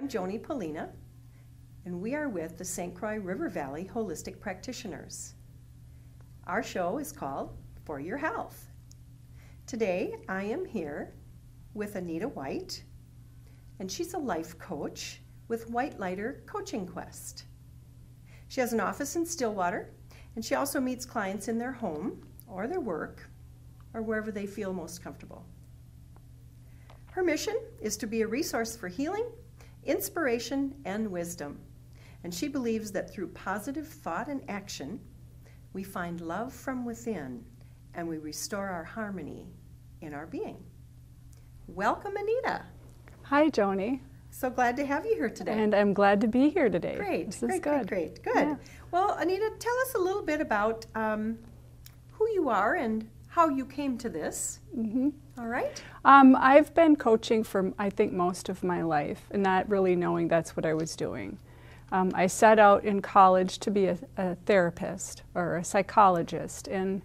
Joni Polina, and we are with the St. Croix River Valley Holistic Practitioners. Our show is called For Your Health. Today I am here with Anita White, and she's a life coach with White Lighter Coaching Quest. She has an office in Stillwater, and she also meets clients in their home or their work or wherever they feel most comfortable. Her mission is to be a resource for healing, inspiration, and wisdom. And she believes that through positive thought and action, we find love from within and we restore our harmony in our being. Welcome, Anita. Hi, Joni. So glad to have you here today. And I'm glad to be here today. Great, this is great, good. great, good. Yeah. Well, Anita, tell us a little bit about who you are and how you came to this. Mm-hmm. All right. I've been coaching for, I think, most of my life, and not really knowing that's what I was doing. I set out in college to be a therapist or a psychologist, and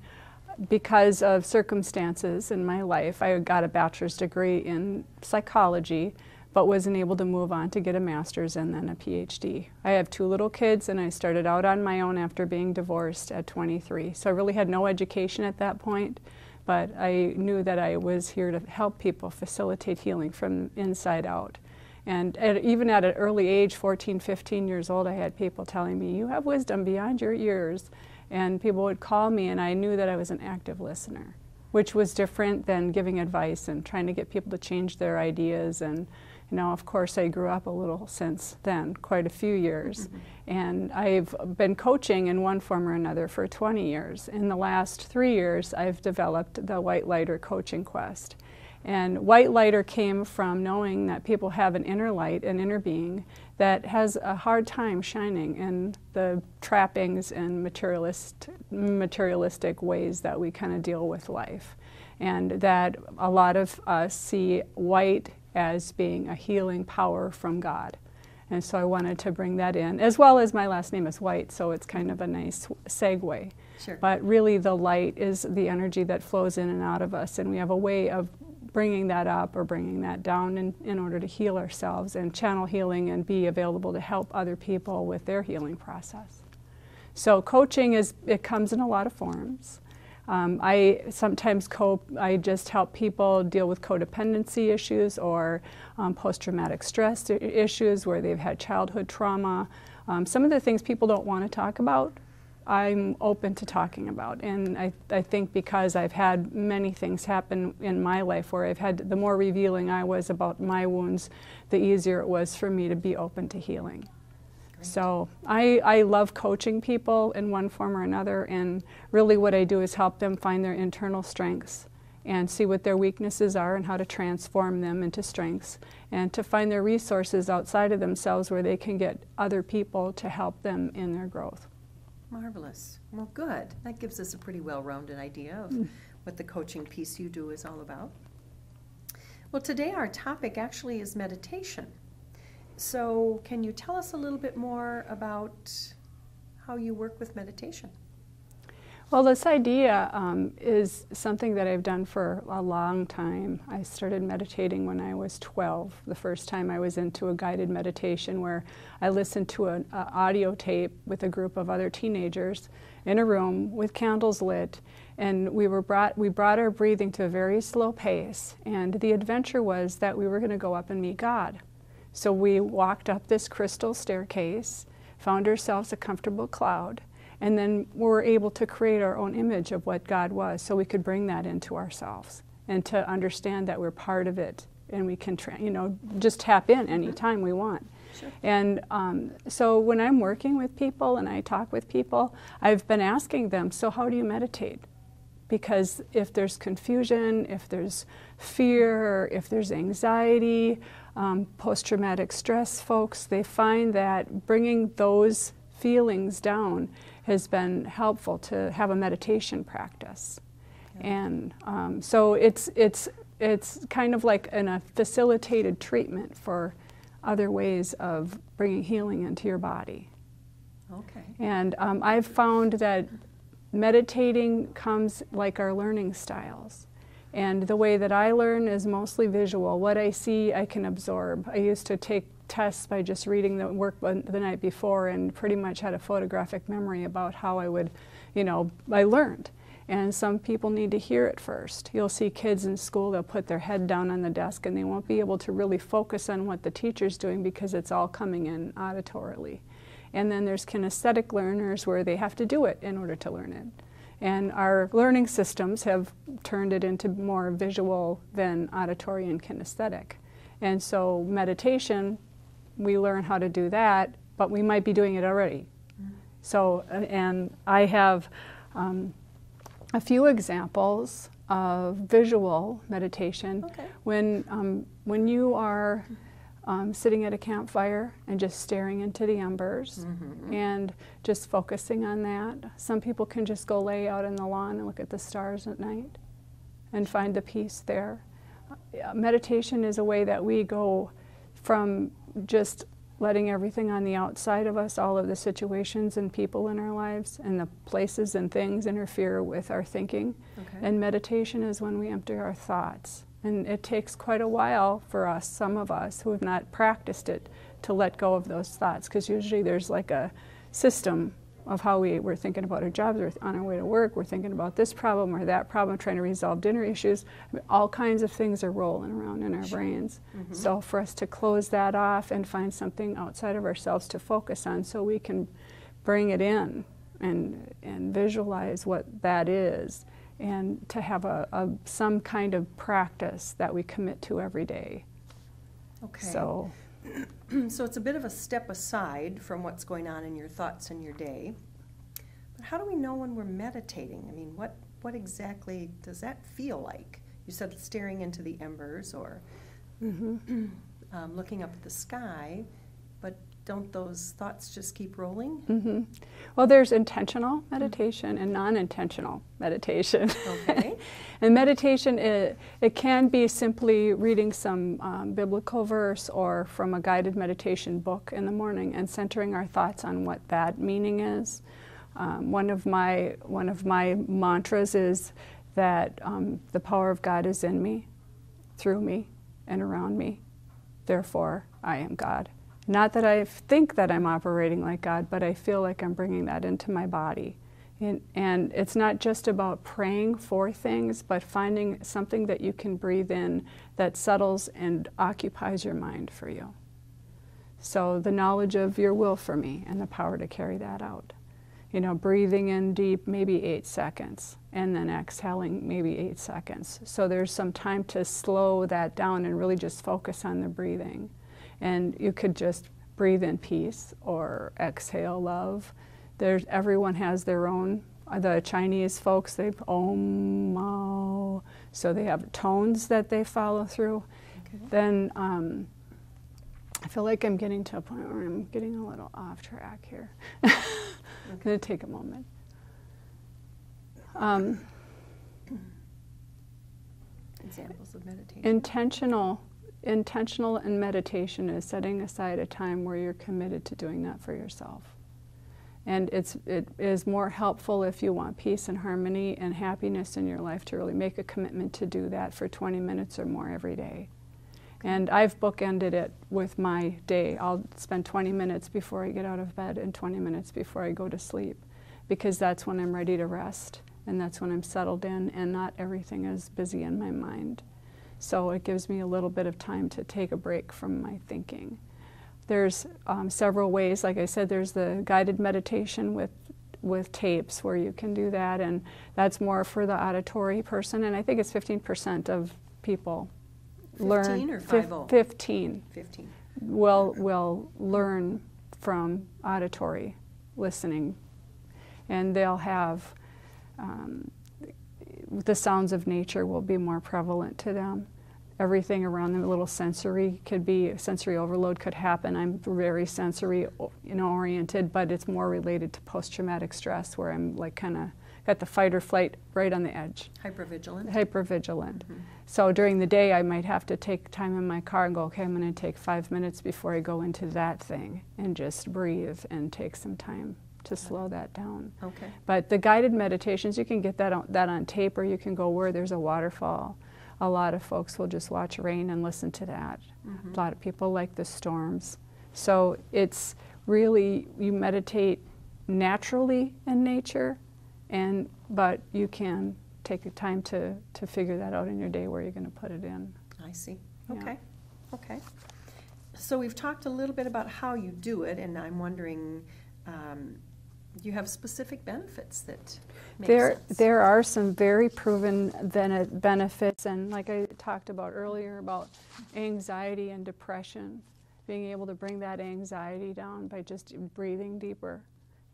because of circumstances in my life, I got a bachelor's degree in psychology, but wasn't able to move on to get a master's and then a PhD. I have 2 little kids, and I started out on my own after being divorced at 23. So I really had no education at that point, but I knew that I was here to help people facilitate healing from inside out. And even at an early age, 14, 15 years old, I had people telling me, you have wisdom beyond your years. And people would call me, and I knew that I was an active listener, which was different than giving advice and trying to get people to change their ideas. And you know, of course, I grew up a little since then, quite a few years. Mm-hmm. And I've been coaching in one form or another for 20 years. In the last 3 years, I've developed the White Lighter Coaching Quest. And White Lighter came from knowing that people have an inner light, an inner being, that has a hard time shining in the trappings and materialistic ways that we kind of deal with life. And that a lot of us see white as being a healing power from God. And so I wanted to bring that in, as well as my last name is White, so it's kind of a nice segue. Sure. But really the light is the energy that flows in and out of us, and we have a way of bringing that up or bringing that down in order to heal ourselves and channel healing and be available to help other people with their healing process. So coaching it comes in a lot of forms. I sometimes I just help people deal with codependency issues or post-traumatic stress issues where they've had childhood trauma. Some of the things people don't want to talk about, I'm open to talking about. And I think because I've had many things happen in my life where the more revealing I was about my wounds, the easier it was for me to be open to healing. So I love coaching people in one form or another, and really what I do is help them find their internal strengths and see what their weaknesses are and how to transform them into strengths, and to find their resources outside of themselves where they can get other people to help them in their growth. Marvelous. Well, good. That gives us a pretty well-rounded idea of what the coaching piece you do is all about. Well, today our topic actually is meditation. So can you tell us a little bit more about how you work with meditation? Well, this idea is something that I've done for a long time. I started meditating when I was 12. The first time I was into a guided meditation where I listened to an audio tape with a group of other teenagers in a room with candles lit, and we brought our breathing to a very slow pace, and the adventure was that we were going to go up and meet God. So we walked up this crystal staircase, found ourselves a comfortable cloud, and then we were able to create our own image of what God was, so we could bring that into ourselves and to understand that we're part of it, and we can just tap in anytime we want. Sure. And so when I'm working with people and I talk with people, I've been asking them, so how do you meditate? Because if there's confusion, if there's fear, if there's anxiety, post-traumatic stress folks, they find that bringing those feelings down has been helpful to have a meditation practice. Yeah. And so it's kind of like a facilitated treatment for other ways of bringing healing into your body. Okay. And I've found that meditating comes like our learning styles. And the way that I learn is mostly visual. What I see, I can absorb. I used to take tests by just reading the work the night before and pretty much had a photographic memory about how I would, I learned. And some people need to hear it first. You'll see kids in school, they'll put their head down on the desk and they won't be able to really focus on what the teacher's doing because it's all coming in auditorily. And then there's kinesthetic learners where they have to do it in order to learn it. And our learning systems have turned it into more visual than auditory and kinesthetic. And so meditation, we learn how to do that, but we might be doing it already. Mm-hmm. So, and I have a few examples of visual meditation. Okay. When you are sitting at a campfire and just staring into the embers mm-hmm. and just focusing on that. Some people can just go lay out in the lawn and look at the stars at night and find the peace there. Meditation is a way that we go from just letting everything on the outside of us, all of the situations and people in our lives and the places and things interfere with our thinking. Okay. And meditation is when we empty our thoughts. And it takes quite a while for us, some of us who have not practiced it, to let go of those thoughts, because usually there's like a system of how we're thinking about our jobs, or on our way to work, we're thinking about this problem or that problem, trying to resolve dinner issues. I mean, all kinds of things are rolling around in our brains. Mm-hmm. So for us to close that off and find something outside of ourselves to focus on so we can bring it in and visualize what that is, and to have some kind of practice that we commit to every day. Okay. So it's a bit of a step aside from what's going on in your thoughts in your day. But how do we know when we're meditating? I mean, what exactly does that feel like? You said staring into the embers or mm-hmm. Looking up at the sky, but don't those thoughts just keep rolling? Mm-hmm. Well, there's intentional meditation and non-intentional meditation. Okay. And meditation, it can be simply reading some biblical verse or from a guided meditation book in the morning and centering our thoughts on what that meaning is. One of my mantras is that the power of God is in me, through me, and around me. Therefore, I am God. Not that I think that I'm operating like God, but I feel like I'm bringing that into my body. And it's not just about praying for things, but finding something that you can breathe in that settles and occupies your mind for you. So the knowledge of your will for me and the power to carry that out. Breathing in deep, maybe 8 seconds, and then exhaling maybe 8 seconds. So there's some time to slow that down and really just focus on the breathing. And you could just breathe in peace or exhale love. Everyone has their own. The Chinese folks, they Om, Mao, so they have tones that they follow through. Okay. Then I feel like I'm getting to a point where I'm getting a little off track here. I'm going to take a moment. Examples of meditation. Intentional in meditation is setting aside a time where you're committed to doing that for yourself. And it is more helpful if you want peace and harmony and happiness in your life to really make a commitment to do that for 20 minutes or more every day. And I've bookended it with my day. I'll spend 20 minutes before I get out of bed and 20 minutes before I go to sleep, because that's when I'm ready to rest and that's when I'm settled in and not everything is busy in my mind. So it gives me a little bit of time to take a break from my thinking. There's several ways. Like I said, there's the guided meditation with tapes where you can do that, and that's more for the auditory person, and I think it's 15% of people 15 learn. Or 50? 15. 15. Will learn from auditory listening, and they'll have the sounds of nature will be more prevalent to them. Everything around them, a little sensory overload could happen. I'm very sensory, oriented, but it's more related to post-traumatic stress, where I'm like kind of got the fight or flight right on the edge. Hypervigilant. Mm-hmm. So during the day, I might have to take time in my car and go, okay, I'm going to take 5 minutes before I go into that thing and just breathe and take some time to slow that down. Okay. But the guided meditations, you can get that on tape, or you can go where there's a waterfall. A lot of folks will just watch rain and listen to that. A lot of people like the storms. So it's really, you meditate naturally in nature, but you can take the time to figure that out in your day where you're going to put it in. I see. Yeah. Okay. Okay. So we've talked a little bit about how you do it, and I'm wondering, do you have specific benefits that make sense? There are some very proven benefits, and like I talked about earlier about anxiety and depression, being able to bring that anxiety down by just breathing deeper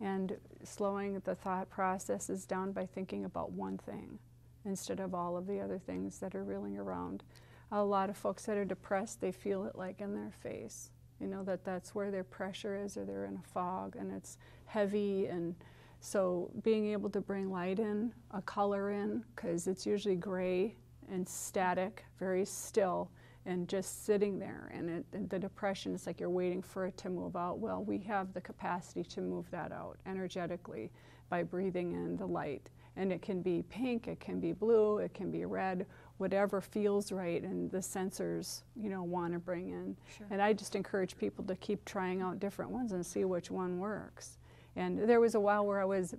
and slowing the thought processes down by thinking about one thing instead of all of the other things that are reeling around. A lot of folks that are depressed, they feel it like in their face. You know, that's where their pressure is, or they're in a fog and it's heavy. And so being able to bring light in, a color in, because it's usually gray and static, very still, and just sitting there. And the depression is like you're waiting for it to move out. Well, we have the capacity to move that out energetically by breathing in the light. And it can be pink, it can be blue, it can be red, whatever feels right and the sensors, you know, want to bring in. Sure. And I just encourage people to keep trying out different ones and see which one works. And there was a while where I was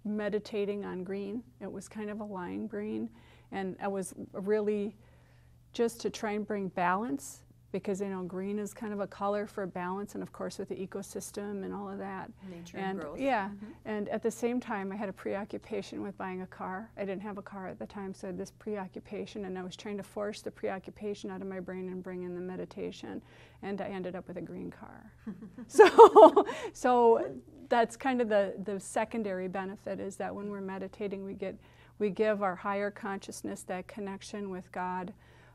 meditating on green. It was kind of a lime green. And I was really just to try and bring balance, because, you know, green is kind of a color for balance, and of course with the ecosystem and all of that. Nature and growth. Yeah, and at the same time I had a preoccupation with buying a car. I didn't have a car at the time, so I had this preoccupation, and I was trying to force the preoccupation out of my brain and bring in the meditation, and I ended up with a green car. So that's kind of the secondary benefit, is that when we're meditating, we give our higher consciousness, that connection with God,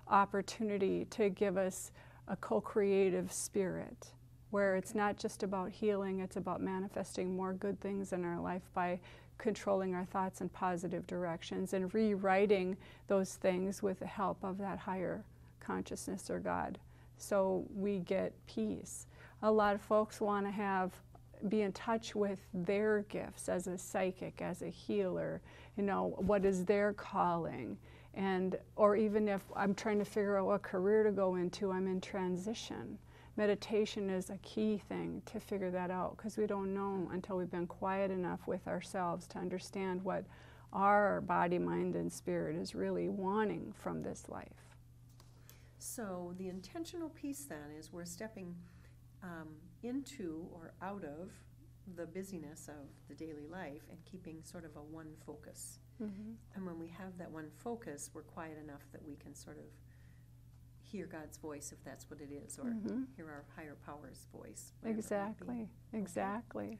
opportunity to give us a co-creative spirit, where it's not just about healing, it's about manifesting more good things in our life by controlling our thoughts in positive directions and rewriting those things with the help of that higher consciousness or God. So we get peace. A lot of folks want to be in touch with their gifts as a psychic, as a healer, you know, what is their calling? Or even if I'm trying to figure out what career to go into, I'm in transition. Meditation is a key thing to figure that out, because we don't know until we've been quiet enough with ourselves to understand what our body, mind, and spirit is really wanting from this life. So the intentional piece then is we're stepping into or out of the busyness of the daily life and keeping sort of a one focus. And when we have that one focus, we're quiet enough that we can sort of hear God's voice, if that's what it is, or hear our higher power's voice. Exactly, exactly.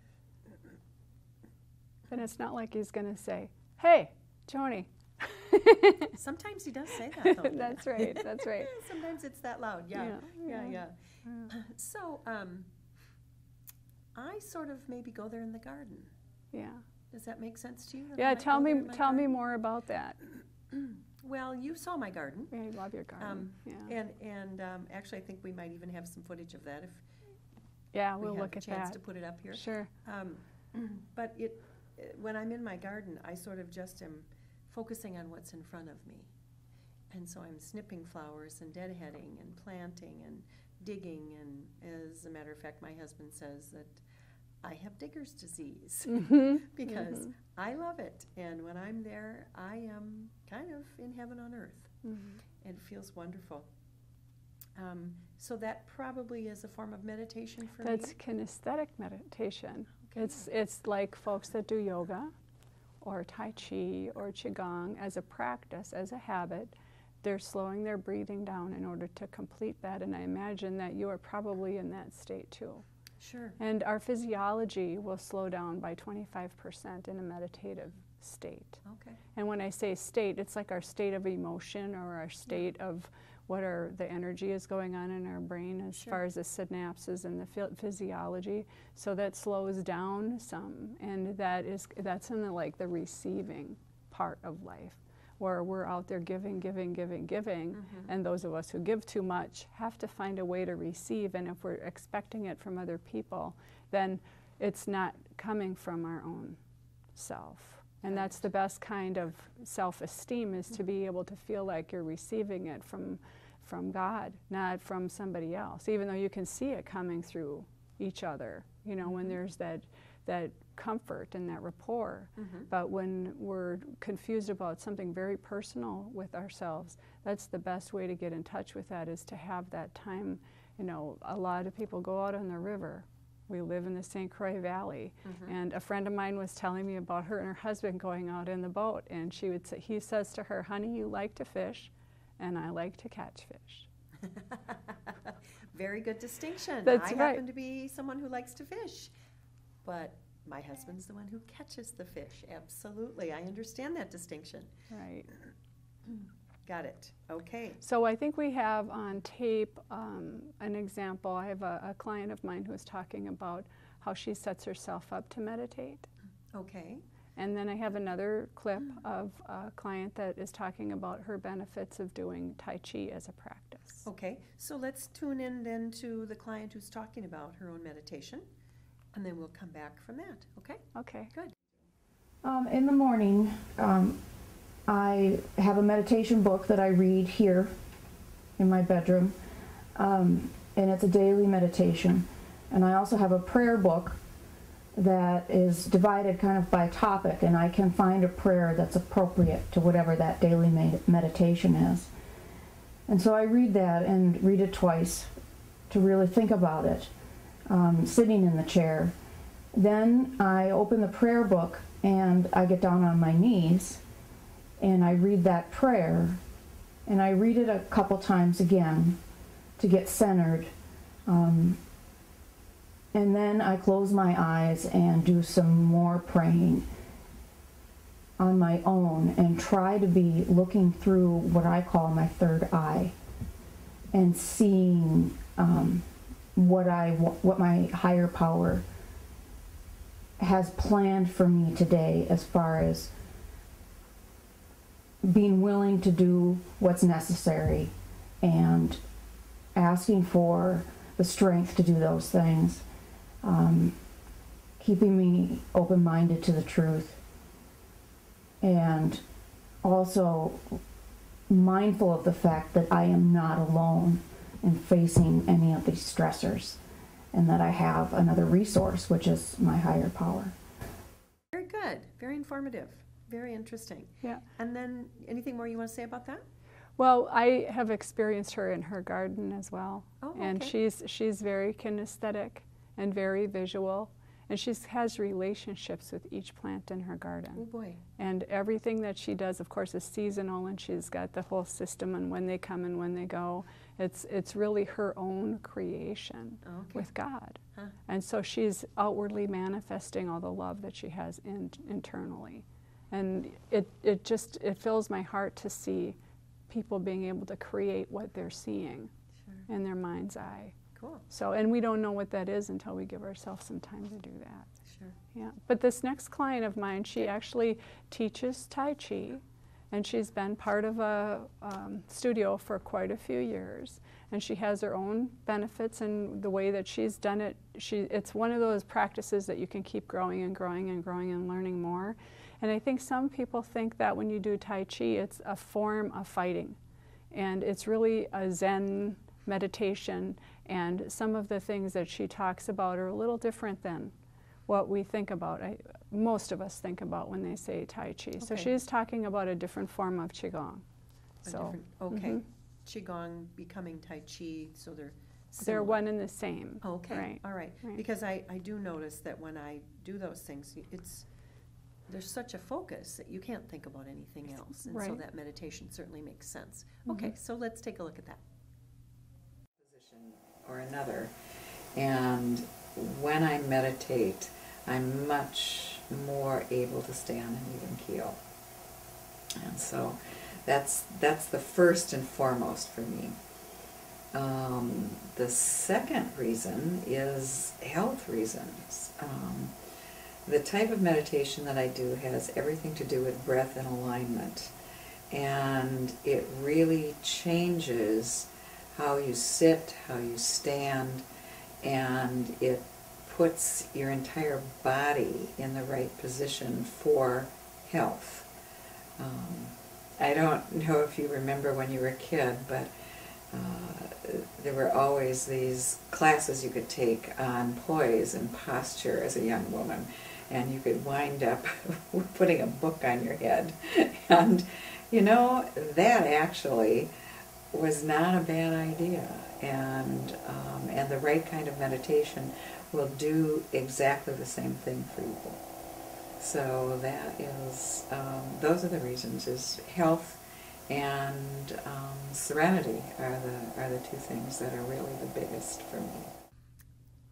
And it's not like he's going to say, "Hey, Joni." Sometimes he does say that, though. That's right, that's right. Sometimes it's that loud, yeah. So, I sort of maybe go there in the garden. Yeah. Does that make sense to you? Yeah, tell me more about that. Well, you saw my garden. Yeah, I love your garden. And actually, I think we might even have some footage of that if we'll we have look a at chance that. to put it up here. Sure. But when I'm in my garden, I sort of just am focusing on what's in front of me. And so I'm snipping flowers and deadheading and planting and digging. And as a matter of fact, my husband says that I have digger's disease because I love it. And when I'm there, I am kind of in heaven on earth. And it feels wonderful. So that probably is a form of meditation for me. That's kinesthetic meditation. Okay. It's like folks that do yoga or Tai Chi or Qigong as a practice, as a habit. They're slowing their breathing down in order to complete that. And I imagine that you are probably in that state too. Sure. And our physiology will slow down by 25% in a meditative state. Okay. And when I say state, it's like our state of emotion or our state of what the energy is going on in our brain as far as the synapses and the physiology. So that slows down some, and that's in the receiving part of life, where we're out there giving, and those of us who give too much have to find a way to receive. And if we're expecting it from other people, then it's not coming from our own self. And that's the best kind of self-esteem, is to be able to feel like you're receiving it from God, not from somebody else, even though you can see it coming through each other, you know, when there's that comfort and that rapport. But when we're confused about something very personal with ourselves, that's the best way to get in touch with that, is to have that time. You know, a lot of people go out on the river. We live in the St. Croix Valley, and a friend of mine was telling me about her and her husband going out in the boat, and she would say, he says to her, "Honey, you like to fish, and I like to catch fish." Very good distinction. That's I right. happen to be someone who likes to fish, but my husband's the one who catches the fish. Absolutely, I understand that distinction. Right. Got it. Okay. So I think we have on tape an example. I have a client of mine who is talking about how she sets herself up to meditate. Okay. And then I have another clip of a client that is talking about her benefits of doing Tai Chi as a practice. Okay, so let's tune in then to the client who's talking about her own meditation, and then we'll come back from that, okay? Okay. Good. In the morning, I have a meditation book that I read here in my bedroom, and it's a daily meditation. And I also have a prayer book that is divided kind of by topic, and I can find a prayer that's appropriate to whatever that daily meditation is. And so I read that and read it twice to really think about it, sitting in the chair. Then I open the prayer book and I get down on my knees and I read that prayer, and I read it a couple times again to get centered. And then I close my eyes and do some more praying on my own and try to be looking through what I call my third eye and seeing what my higher power has planned for me today, as far as being willing to do what's necessary and asking for the strength to do those things. Keeping me open-minded to the truth, and also mindful of the fact that I am not alone in facing any of these stressors, and that I have another resource, which is my higher power. Very good, very informative, very interesting. Yeah. And then anything more you want to say about that? Well, I have experienced her in her garden as well. Oh, And okay. she's very kinesthetic and very visual, and she has relationships with each plant in her garden. Oh boy. And everything that she does, of course, is seasonal, and she's got the whole system and when they come and when they go. It's really her own creation with God. Huh. And so she's outwardly manifesting all the love that she has internally. And it fills my heart to see people being able to create what they're seeing in their mind's eye. Cool. So, and we don't know what that is until we give ourselves some time to do that. Sure. Yeah. But this next client of mine, she actually teaches Tai Chi, and she's been part of a studio for quite a few years. And she has her own benefits, and the way that she's done it, it's one of those practices that you can keep growing and growing and growing and learning more. And I think some people think that when you do Tai Chi, it's a form of fighting. And it's really a Zen meditation, and some of the things that she talks about are a little different than what we think about, most of us think about when they say Tai Chi. So she's talking about a different form of Qigong. Okay. Qigong becoming Tai Chi, so they're similar. They're one and the same. Okay, Right. all right. Right. Because I do notice that when I do those things, there's such a focus that you can't think about anything else. And so Right. that meditation certainly makes sense. Okay, so let's take a look at that. Position or another, and when I meditate, I'm much more able to stay on an even keel. And so that's the first and foremost for me. The second reason is health reasons. The type of meditation that I do has everything to do with breath and alignment, and it really changes how you sit, how you stand, and it puts your entire body in the right position for health. I don't know if you remember when you were a kid, but there were always these classes you could take on poise and posture as a young woman, and you could wind up putting a book on your head. And you know, that actually was not a bad idea, and the right kind of meditation will do exactly the same thing for you. So that is, those are the reasons, is health and serenity are the two things that are really the biggest for me.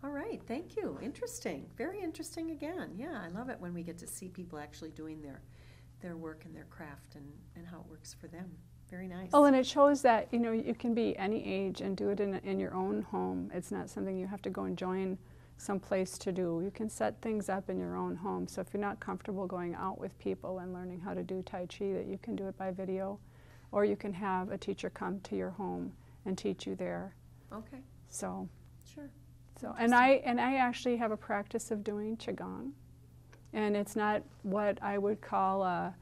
All right, thank you. Interesting. Very interesting again. Yeah, I love it when we get to see people actually doing their work and their craft and how it works for them. Very nice. Oh, and it shows that, you know, you can be any age and do it in your own home. It's not something you have to go and join someplace to do. You can set things up in your own home. So if you're not comfortable going out with people and learning how to do Tai Chi, that you can do it by video, or you can have a teacher come to your home and teach you there. Okay. So, Sure. and I actually have a practice of doing Qigong, and it's not what I would call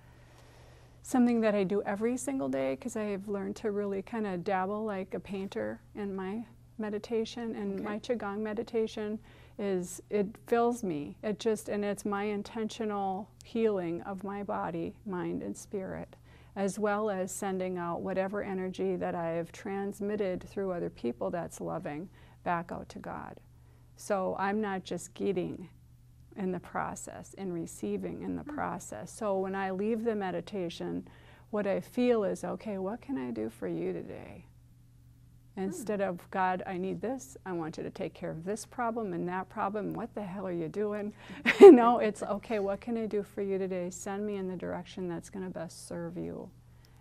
something that I do every single day, because I have learned to really kind of dabble like a painter in my meditation, and Okay. my Qigong meditation it fills me. And it's my intentional healing of my body, mind, and spirit, as well as sending out whatever energy that I've transmitted through other people that's loving back out to God. So I'm not just getting in the process and receiving in the process. So when I leave the meditation, what I feel is, okay, what can I do for you today? Instead of, God, I need this, I want you to take care of this problem and that problem, what the hell are you doing? You know, it's, okay, what can I do for you today? Send me in the direction that's going to best serve you,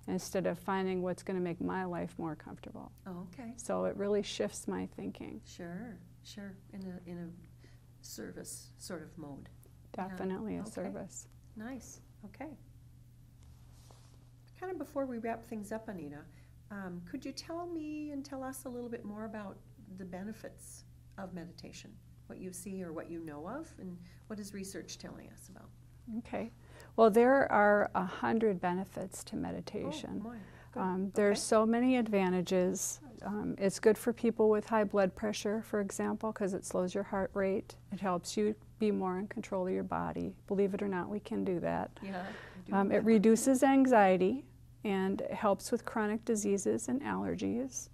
instead of finding what's going to make my life more comfortable. Oh, okay. So it really shifts my thinking. Sure. In a service sort of mode. Definitely a Okay. service. Nice. Okay. Kind of before we wrap things up, Anita, could you tell us a little bit more about the benefits of meditation? What you see or what you know of, and what is research telling us about? Okay. Well, there are 100 benefits to meditation. Oh, my. Good. There's Okay. so many advantages. It's good for people with high blood pressure, for example, because it slows your heart rate. It helps you be more in control of your body. Believe it or not, we can do that. Yeah. I do. It reduces anxiety and helps with chronic diseases and allergies.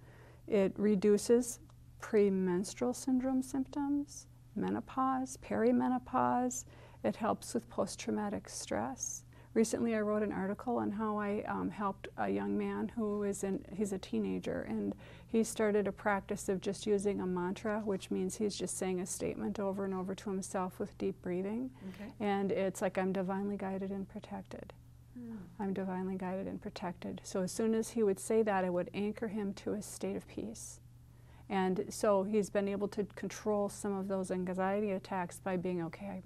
It reduces premenstrual syndrome symptoms, menopause, perimenopause. It helps with post-traumatic stress. Recently I wrote an article on how I helped a young man he's a teenager, and he started a practice of just using a mantra, which means he's just saying a statement over and over to himself with deep breathing. Okay. And it's like, I'm divinely guided and protected. I'm divinely guided and protected. So as soon as he would say that, I would anchor him to a state of peace. And so he's been able to control some of those anxiety attacks by being, okay,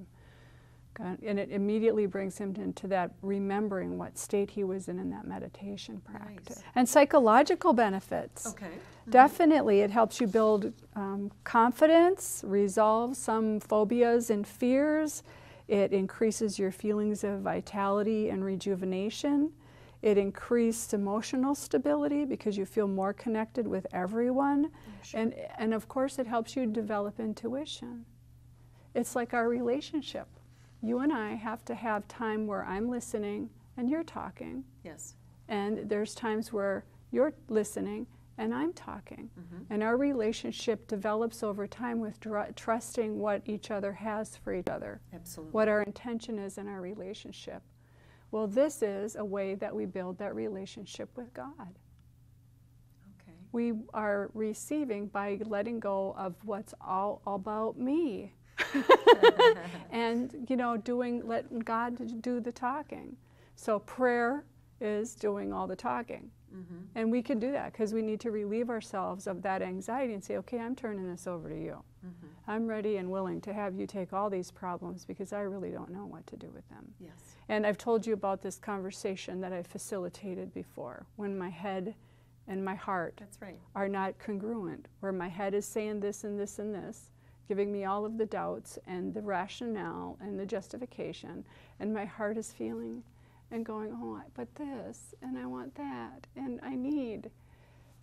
and it immediately brings him into that remembering what state he was in that meditation practice. Nice. And psychological benefits. Okay. Mm-hmm. Definitely, it helps you build confidence, resolve some phobias and fears. It increases your feelings of vitality and rejuvenation. It increased emotional stability because you feel more connected with everyone. Sure. And of course, it helps you develop intuition. It's like our relationship. You and I have to have time where I'm listening and you're talking. Yes. And there's times where you're listening and I'm talking. Mm-hmm. And our relationship develops over time with trusting what each other has for each other. Absolutely. What our intention is in our relationship. Well, this is a way that we build that relationship with God. Okay. We are receiving by letting go of what's all about me. And, you know, letting God do the talking. So prayer is doing all the talking. Mm-hmm. And we can do that because we need to relieve ourselves of that anxiety and say, okay, I'm turning this over to you. Mm-hmm. I'm ready and willing to have you take all these problems because I really don't know what to do with them. Yes. And I've told you about this conversation that I facilitated before, when my head and my heart That's right. are not congruent, where my head is saying this and this and this, giving me all of the doubts and the rationale and the justification, and my heart is feeling and going, oh, but this, and I want that, and I need.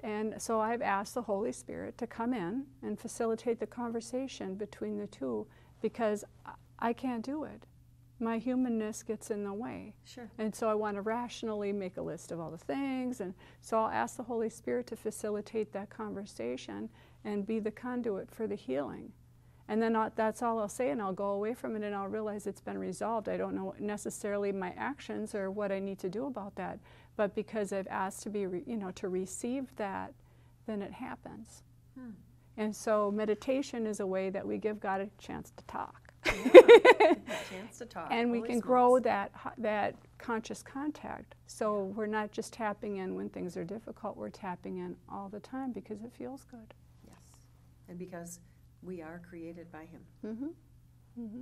And so I've asked the Holy Spirit to come in and facilitate the conversation between the two, because I can't do it. My humanness gets in the way. Sure. And so I want to rationally make a list of all the things, and so I'll ask the Holy Spirit to facilitate that conversation and be the conduit for the healing. And then that's all I'll say, and I'll go away from it, and I'll realize it's been resolved. I don't know necessarily my actions or what I need to do about that, but because I've asked to be, to receive that, then it happens. And so meditation is a way that we give God a chance to talk. A chance to talk. And we Holy can smokes. grow that conscious contact. So we're not just tapping in when things are difficult, we're tapping in all the time because it feels good. Yes. And because we are created by Him.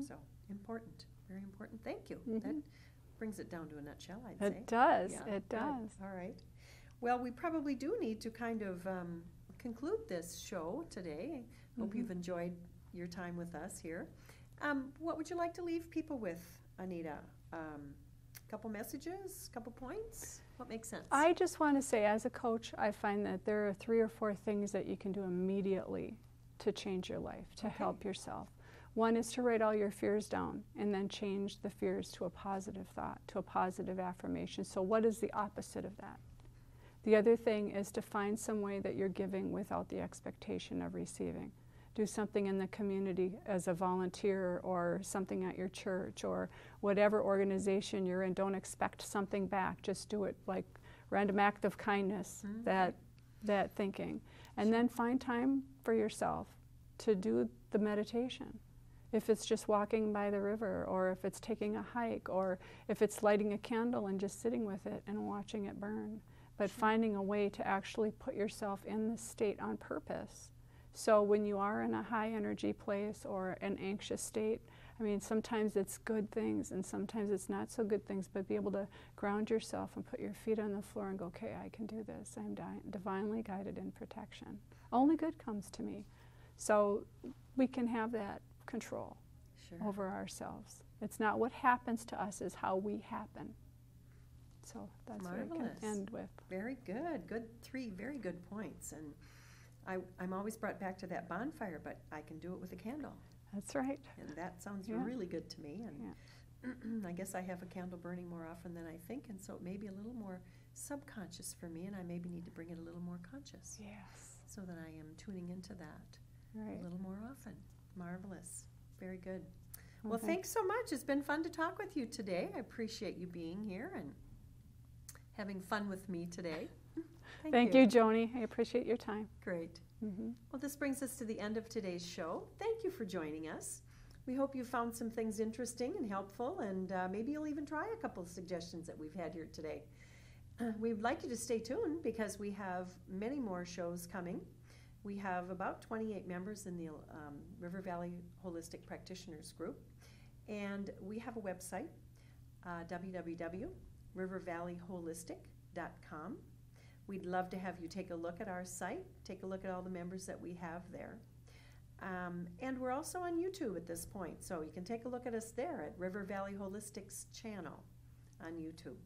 So important, very important. Thank you. That brings it down to a nutshell, I'd say. It does, Yeah, it good. does. All right. Well, we probably do need to kind of conclude this show today. Hope you've enjoyed your time with us here. What would you like to leave people with, Anita? Couple messages, couple points? What makes sense? I just want to say, as a coach, I find that there are 3 or 4 things that you can do immediately to change your life, to help yourself. One is to write all your fears down and then change the fears to a positive thought, to a positive affirmation. So what is the opposite of that? The other thing is to find some way that you're giving without the expectation of receiving. Do something in the community as a volunteer, or something at your church, or whatever organization you're in. Don't expect something back. Just do it like random act of kindness, that thinking. And then find time for yourself to do the meditation. If it's just walking by the river, or if it's taking a hike, or if it's lighting a candle and just sitting with it and watching it burn. But finding a way to actually put yourself in this state on purpose. So when you are in a high energy place or an anxious state, I mean, sometimes it's good things and sometimes it's not so good things, but be able to ground yourself and put your feet on the floor and go, okay, I can do this. I'm divinely guided in protection. Only good comes to me. So we can have that control over ourselves. It's not what happens to us, it's how we happen. So that's Marvelous. what I can end with. Very good. Good, 3 very good points. And I'm always brought back to that bonfire, but I can do it with a candle. That's right. And that sounds really good to me. And I guess I have a candle burning more often than I think, and so it may be a little more subconscious for me, and I maybe need to bring it a little more conscious. Yes. So that I am tuning into that Right. a little more often. Marvelous. Very good. Well, thanks so much. It's been fun to talk with you today. I appreciate you being here and having fun with me today. Thank you, Joni. I appreciate your time. Great. Well, this brings us to the end of today's show. Thank you for joining us. We hope you found some things interesting and helpful, and maybe you'll even try a couple of suggestions that we've had here today. We'd like you to stay tuned because we have many more shows coming. We have about 28 members in the River Valley Holistic Practitioners Group, and we have a website, www.rivervalleyholistic.com. We'd love to have you take a look at our site, take a look at all the members that we have there. And we're also on YouTube at this point, so you can take a look at us there at River Valley Holistic's channel on YouTube.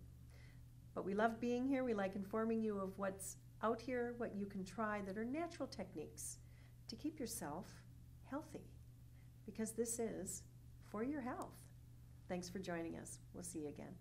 But we love being here. We like informing you of what's out here, what you can try that are natural techniques to keep yourself healthy, because this is for your health. Thanks for joining us. We'll see you again.